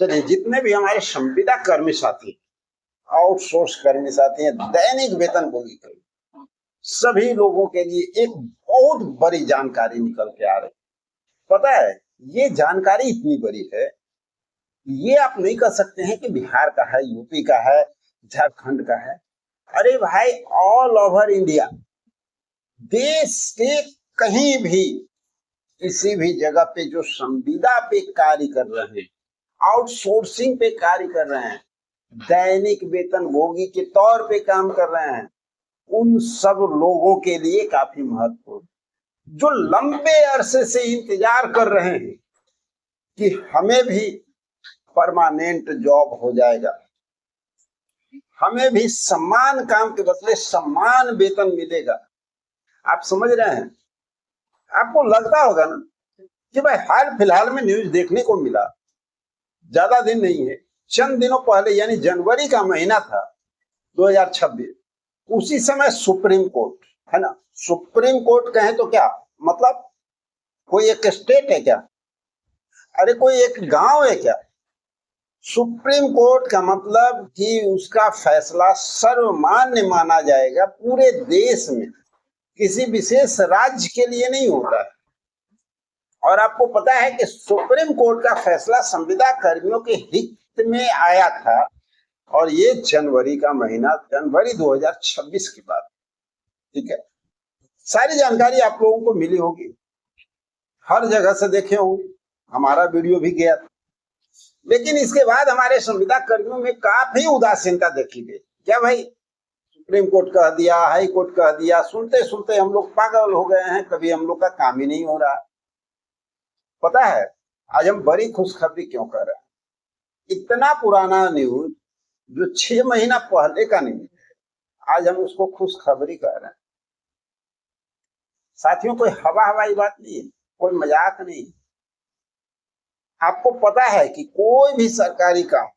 चलिए, जितने भी हमारे संविदा कर्मी साथी, आउटसोर्स कर्मी साथी हैं, दैनिक वेतनभोगी कर्मी, सभी लोगों के लिए एक बहुत बड़ी जानकारी निकल के आ रही। पता है, ये जानकारी इतनी बड़ी है, ये आप नहीं कह सकते हैं कि बिहार का है, यूपी का है, झारखंड का है। अरे भाई, ऑल ओवर इंडिया, देश के कहीं भी किसी भी जगह पे जो संविदा पे कार्य कर रहे हैं, आउटसोर्सिंग पे कार्य कर रहे हैं, दैनिक वेतनभोगी के तौर पे काम कर रहे हैं, उन सब लोगों के लिए काफी महत्वपूर्ण, जो लंबे अरसे से इंतजार कर रहे हैं कि हमें भी परमानेंट जॉब हो जाएगा, हमें भी सम्मान काम के बदले सम्मान वेतन मिलेगा। आप समझ रहे हैं? आपको लगता होगा ना कि भाई हाल फिलहाल में न्यूज देखने को मिला, ज्यादा दिन नहीं है, चंद दिनों पहले, यानी जनवरी का महीना था 2026, उसी समय सुप्रीम कोर्ट, है ना, सुप्रीम कोर्ट कहें तो क्या मतलब, कोई एक स्टेट है क्या? अरे कोई एक गांव है क्या? सुप्रीम कोर्ट का मतलब कि उसका फैसला सर्वमान्य माना जाएगा पूरे देश में, किसी विशेष राज्य के लिए नहीं होता है। और आपको पता है कि सुप्रीम कोर्ट का फैसला संविदा कर्मियों के हित में आया था, और ये जनवरी का महीना, जनवरी 2026 की बात, ठीक है। सारी जानकारी आप लोगों को मिली होगी, हर जगह से देखे होंगे, हमारा वीडियो भी गया था। लेकिन इसके बाद हमारे संविदा कर्मियों में काफी उदासीनता देखी गई। क्या भाई, सुप्रीम कोर्ट कह दिया, हाई कोर्ट कह दिया, सुनते सुनते हम लोग पागल हो गए हैं, कभी हम लोग का काम ही नहीं हो रहा। पता है आज हम बड़ी खुशखबरी क्यों कर रहे हैं? इतना पुराना न्यूज जो 6 महीना पहले का न्यूज है, आज हम उसको खुशखबरी कर रहे हैं। साथियों, कोई हवाई बात नहीं है, कोई मजाक नहीं। आपको पता है कि कोई भी सरकारी काम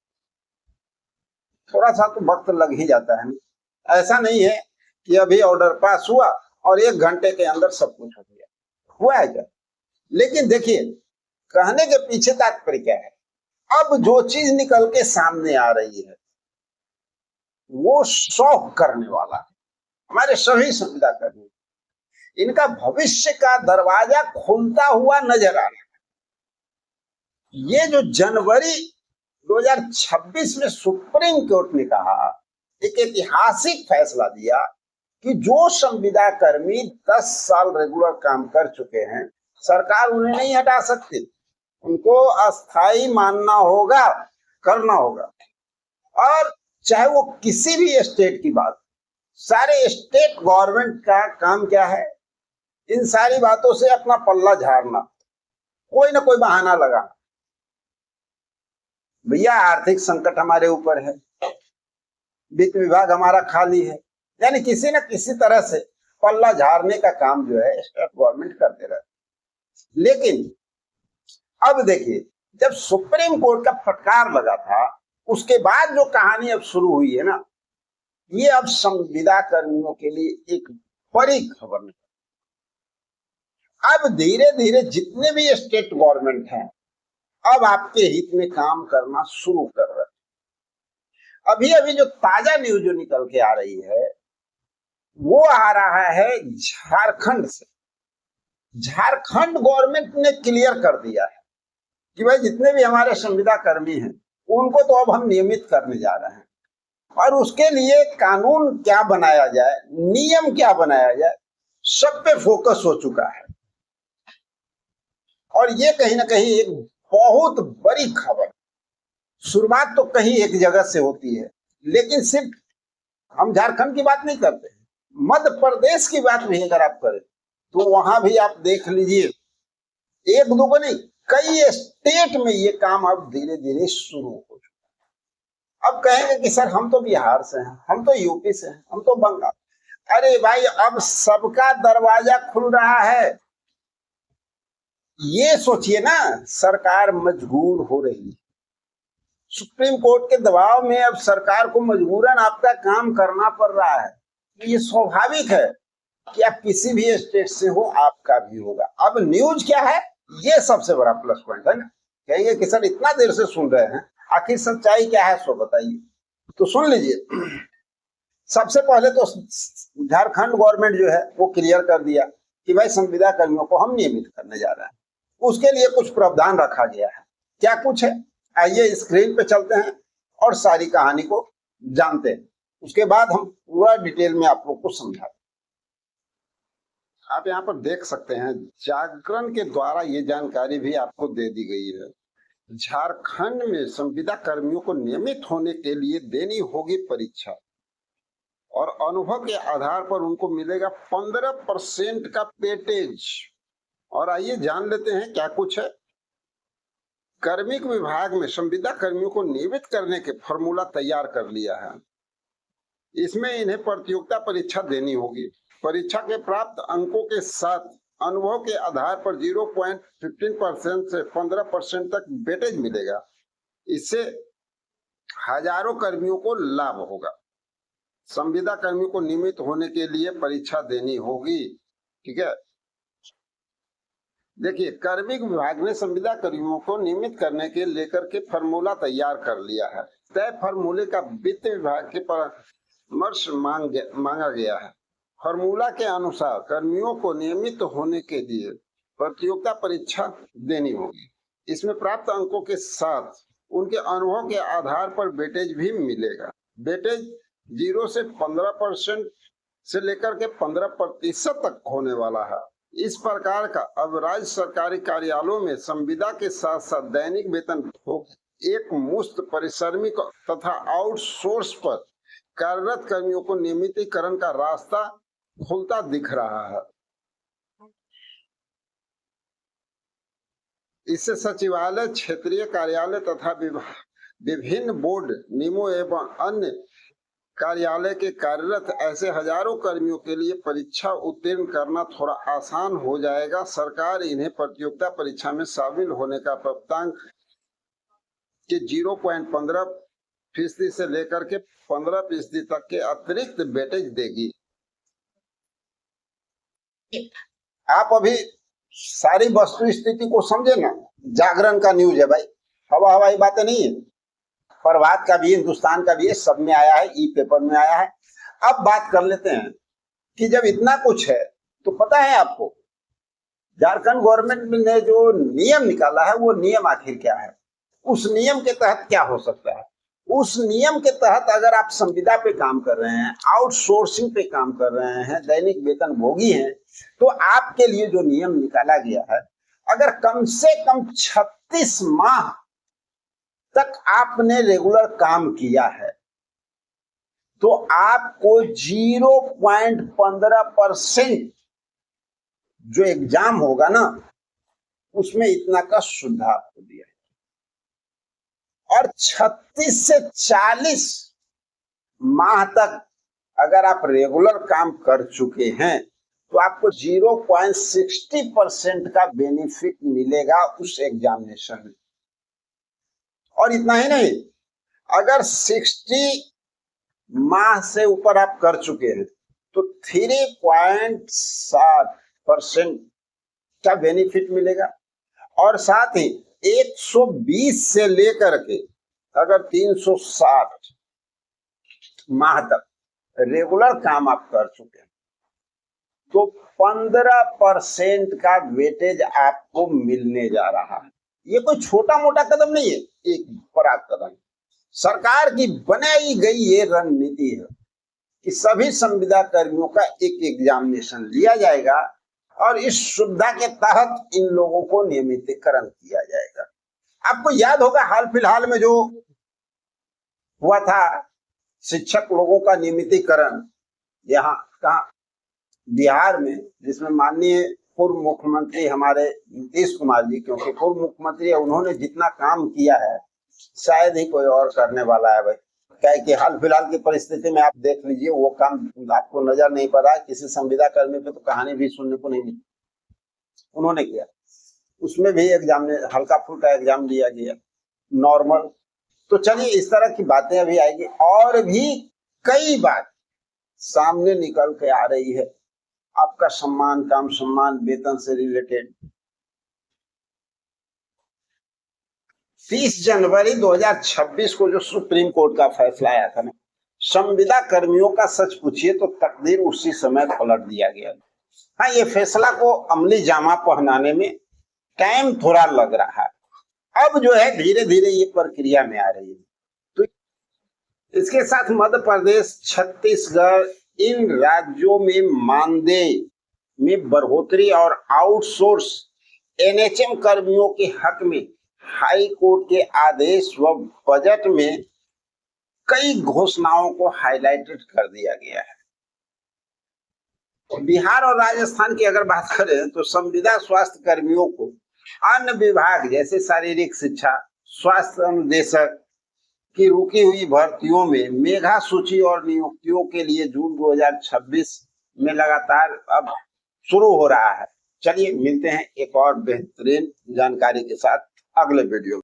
थोड़ा सा तो वक्त लग ही जाता है। ऐसा नहीं है कि अभी ऑर्डर पास हुआ और 1 घंटे के अंदर सब कुछ हो गया, हुआ है क्या? लेकिन देखिए, कहने के पीछे तात्पर्य क्या है, अब जो चीज निकल के सामने आ रही है वो शौक करने वाला है। हमारे सभी संविदा कर्मी, इनका भविष्य का दरवाजा खुलता हुआ नजर आ रहा है। ये जो जनवरी 2026 में सुप्रीम कोर्ट ने कहा, एक ऐतिहासिक फैसला दिया कि जो संविदा कर्मी 10 साल रेगुलर काम कर चुके हैं, सरकार उन्हें नहीं हटा सकती, उनको अस्थाई मानना होगा, करना होगा। और चाहे वो किसी भी स्टेट की बात, सारे स्टेट गवर्नमेंट का काम क्या है, इन सारी बातों से अपना पल्ला झाड़ना, कोई ना कोई बहाना लगाना। भैया, आर्थिक संकट हमारे ऊपर है, वित्त विभाग हमारा खाली है, यानी किसी न किसी तरह से पल्ला झाड़ने का काम जो है स्टेट गवर्नमेंट करते रहते। लेकिन अब देखिए, जब सुप्रीम कोर्ट का फटकार लगा था, उसके बाद जो कहानी अब शुरू हुई है ना, ये अब संविदा कर्मियों के लिए एक बड़ी खबर निकली। अब धीरे धीरे जितने भी स्टेट गवर्नमेंट हैं, अब आपके हित में काम करना शुरू कर रहे हैं। अभी अभी जो ताजा न्यूज जो निकल के आ रही है, वो आ रहा है झारखंड से। झारखंड गवर्नमेंट ने क्लियर कर दिया है कि भाई जितने भी हमारे संविदा कर्मी हैं, उनको तो अब हम नियमित करने जा रहे हैं, और उसके लिए कानून क्या बनाया जाए, नियम क्या बनाया जाए, सब पे फोकस हो चुका है। और ये कहीं ना कहीं एक बहुत बड़ी खबर। शुरुआत तो कहीं एक जगह से होती है, लेकिन सिर्फ हम झारखंड की बात नहीं करते, मध्य प्रदेश की बात भी अगर आप करें तो वहां भी आप देख लीजिए, एक दो को नहीं, कई स्टेट में ये काम अब धीरे धीरे शुरू हो चुका है। अब कहेंगे कि सर हम तो बिहार से हैं, हम तो यूपी से हैं, हम तो बंगाल। अरे भाई, अब सबका दरवाजा खुल रहा है। ये सोचिए ना, सरकार मजबूर हो रही है, सुप्रीम कोर्ट के दबाव में अब सरकार को मजबूरन आपका काम करना पड़ रहा है। ये स्वाभाविक है कि आप किसी भी स्टेट से हो, आपका भी होगा। अब न्यूज क्या है, ये सबसे बड़ा प्लस पॉइंट है ना। कहेंगे कि सर इतना देर से सुन रहे हैं, आखिर सच्चाई क्या है सो बताइए। तो सुन लीजिए, सबसे पहले तो झारखंड गवर्नमेंट जो है वो क्लियर कर दिया कि भाई संविदा कर्मियों को हम नियमित करने जा रहे हैं। उसके लिए कुछ प्रावधान रखा गया है। क्या कुछ है, आइए स्क्रीन पे चलते हैं और सारी कहानी को जानते हैं। उसके बाद हम पूरा डिटेल में आप लोग को समझाते हैं। आप यहाँ पर देख सकते हैं, जागरण के द्वारा ये जानकारी भी आपको दे दी गई है। झारखंड में संविदा कर्मियों को नियमित होने के लिए देनी होगी परीक्षा और अनुभव के आधार पर उनको मिलेगा 15% का पेटेज। और आइए जान लेते हैं क्या कुछ है। कार्मिक विभाग में संविदा कर्मियों को नियमित करने के फॉर्मूला तैयार कर लिया है। इसमें इन्हें प्रतियोगिता परीक्षा देनी होगी। परीक्षा के प्राप्त अंकों के साथ अनुभव के आधार पर 0.15% से 15% तक वेटेज मिलेगा। इससे हजारों कर्मियों को लाभ होगा। संविदा कर्मियों को नियमित होने के लिए परीक्षा देनी होगी। ठीक है, देखिए, कार्मिक विभाग ने संविदा कर्मियों को नियमित करने के लेकर के फॉर्मूला तैयार कर लिया है। तय फॉर्मूले का वित्त विभाग के परामर्श मांगा गया है। फॉर्मूला के अनुसार कर्मियों को नियमित होने के लिए प्रतियोगिता परीक्षा देनी होगी। इसमें प्राप्त अंकों के साथ उनके अनुभव के आधार पर वेटेज भी मिलेगा। वेटेज 0 से 15% से लेकर के 15% तक होने वाला है। इस प्रकार का अब राज्य सरकारी कार्यालयों में संविदा के साथ साथ दैनिक वेतन एक मुश्त परिश्रमी तथा आउटसोर्स पर कार्यरत कर्मियों को नियमितीकरण का रास्ता खुलता दिख रहा है। इससे सचिवालय, क्षेत्रीय कार्यालय तथा विभिन्न बोर्ड, निगमों एवं अन्य कार्यालय के कार्यरत ऐसे हजारों कर्मियों के लिए परीक्षा उत्तीर्ण करना थोड़ा आसान हो जाएगा। सरकार इन्हें प्रतियोगिता परीक्षा में शामिल होने का प्राप्तांक के 0.15% से लेकर के 15% तक के अतिरिक्त वेटेज देगी। आप अभी सारी वस्तु स्थिति को समझे ना। जागरण का न्यूज है भाई, हवा हवाई बातें नहीं है। प्रभात का भी, हिंदुस्तान का भी, सब में आया है, ई पेपर में आया है। अब बात कर लेते हैं कि जब इतना कुछ है तो पता है आपको झारखंड गवर्नमेंट ने जो नियम निकाला है वो नियम आखिर क्या है, उस नियम के तहत क्या हो सकता है। उस नियम के तहत अगर आप संविदा पे काम कर रहे हैं, आउटसोर्सिंग पे काम कर रहे हैं, दैनिक वेतन भोगी हैं, तो आपके लिए जो नियम निकाला गया है, अगर कम से कम 36 माह तक आपने रेगुलर काम किया है तो आपको 0.15% जो एग्जाम होगा ना उसमें इतना का सुधार हो दिया है। और 36 से 40 माह तक अगर आप रेगुलर काम कर चुके हैं तो आपको 0.60% का बेनिफिट मिलेगा उस एग्जामिनेशन में। और इतना ही नहीं, अगर 60 माह से ऊपर आप कर चुके हैं तो 3.60% का बेनिफिट मिलेगा। और साथ ही 120 से लेकर के अगर 360 माह तक रेगुलर काम आप कर चुके हैं तो 15% का वेटेज आपको मिलने जा रहा है। ये कोई छोटा मोटा कदम नहीं है, एक बड़ा कदम। सरकार की बनाई गई ये रणनीति है कि सभी संविदा कर्मियों का एक एग्जामिनेशन लिया जाएगा और इस सुविधा के तहत इन लोगों को नियमितीकरण किया जाएगा। आपको याद होगा हाल फिलहाल में जो हुआ था शिक्षक लोगों का नियमितीकरण यहाँ का बिहार में, जिसमें माननीय पूर्व मुख्यमंत्री हमारे नीतीश कुमार जी, क्योंकि पूर्व मुख्यमंत्री है, उन्होंने जितना काम किया है शायद ही कोई और करने वाला है भाई। क्या कि हाल फिलहाल की परिस्थिति में आप देख लीजिए वो काम आपको नजर नहीं पड़ रहा है। किसी संविदा कर्मी पे तो कहानी भी सुनने को नहीं मिली, उन्होंने किया। उसमें भी एग्जाम ने हल्का फुल्का एग्जाम दिया गया, नॉर्मल। तो चलिए इस तरह की बातें अभी आएगी और भी कई बात सामने निकल के आ रही है आपका सम्मान, काम सम्मान, वेतन से रिलेटेड। 30 जनवरी 2026 को जो सुप्रीम कोर्ट का फैसला आया था ना, संविदा कर्मियों का सच पूछिए तो तकदीर उसी समय पलट दिया गया। हाँ, ये फैसला को अमली जामा पहनाने में टाइम थोड़ा लग रहा है। अब जो है धीरे धीरे ये प्रक्रिया में आ रही है। तो इसके साथ मध्य प्रदेश, छत्तीसगढ़, इन राज्यों में मानदेय में बढ़ोतरी और आउटसोर्स एनएचएम कर्मियों के हक में हाई कोर्ट के आदेश व बजट में कई घोषणाओं को हाईलाइटेड कर दिया गया है। बिहार और राजस्थान की अगर बात करें तो संविदा स्वास्थ्य कर्मियों को अन्य विभाग जैसे शारीरिक शिक्षा, स्वास्थ्य अनुदेशक की रुकी हुई भर्तियों में मेधा सूची और नियुक्तियों के लिए जून 2026 में लगातार अब शुरू हो रहा है। चलिए मिलते हैं एक और बेहतरीन जानकारी के साथ अगले वीडियो में।